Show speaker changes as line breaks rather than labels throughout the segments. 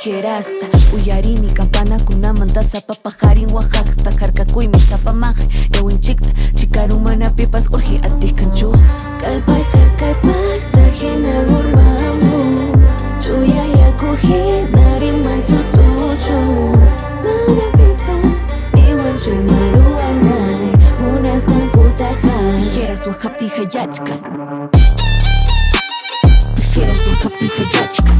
tijerasta. Uyarini campana kunamanta sapa pajarin Oaxaca harkakuymi sapa maja yawinchikta chikarumana pipas urji atijkanchu.
Kalpay hakaypay chajina urmamu chuyayakujina rimay sutuchu. Mana pipas niwanchuy maruanay munasqan kutajay.
Tijeras wajaptija yachkan. Tijeras wajaptija yachkan.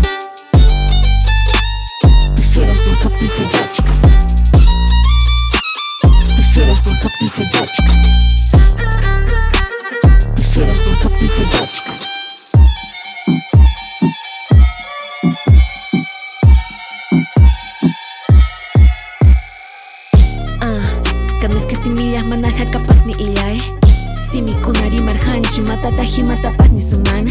Tijeras wajaptija yachkan. Tijeras wajaptija yachkan. Tijeras wajaptija yachkan. Kamis simillas manaja capaz mi illay. Simi kunari marhanchu matata himatapas ni sumana.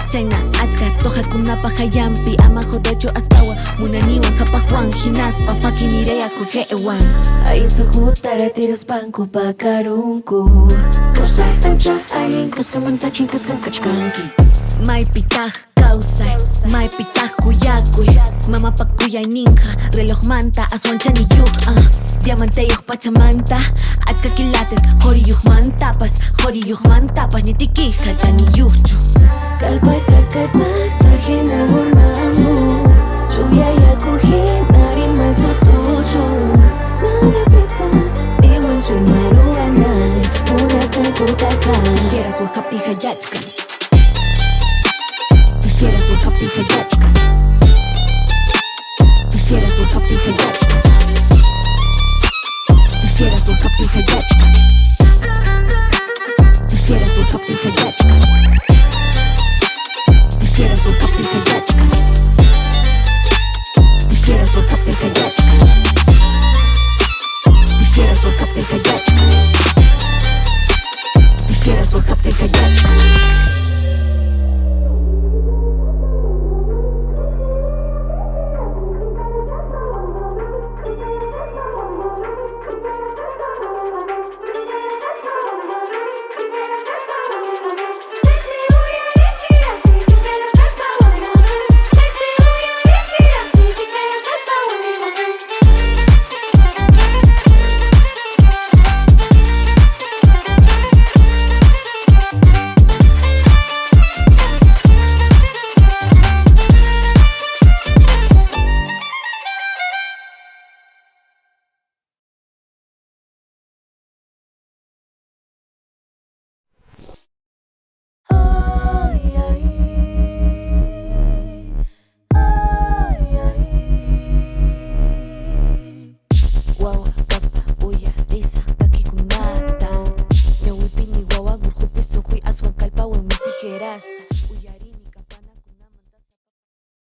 Chayna achka toja kunapa hayampi ama jodecho astawa munaniwan japajwan hinaspa fucking ireya kujeewan.
Ahí su jutara tiros panku pakarunku. Kusay ancha alin kuskamanta chinkuskam kachkanki.
May pitaj kausay, may pitaj kuyakuy. Mama pakuyay ninja, reloj manta aswanchani yuk. Diamante yuk pachamanta, achka kilates, hori yuk mantapas, ni tikija chani yuchu.
Kalpay hakaypay chajina urmamu chuyayakujina rimay sutuchu. Mana pipas niwanchuy maruanay munasqan kutajay.
Tijeras wajaptija yachkan. Tijeras wajaptija yachkan. Tijeras wajaptija yachkan. Tijeras wajaptija yachkan. Tijeras wajaptija yachkan. Tijeras wajaptija yachkan. Tijeras wajaptija yachkan. Tijeras wajaptija yachkan. Tijeras wajaptija yachkan. Nyawipini wawa gurjupi sunjuy aswan kalpawan mi tijerasta.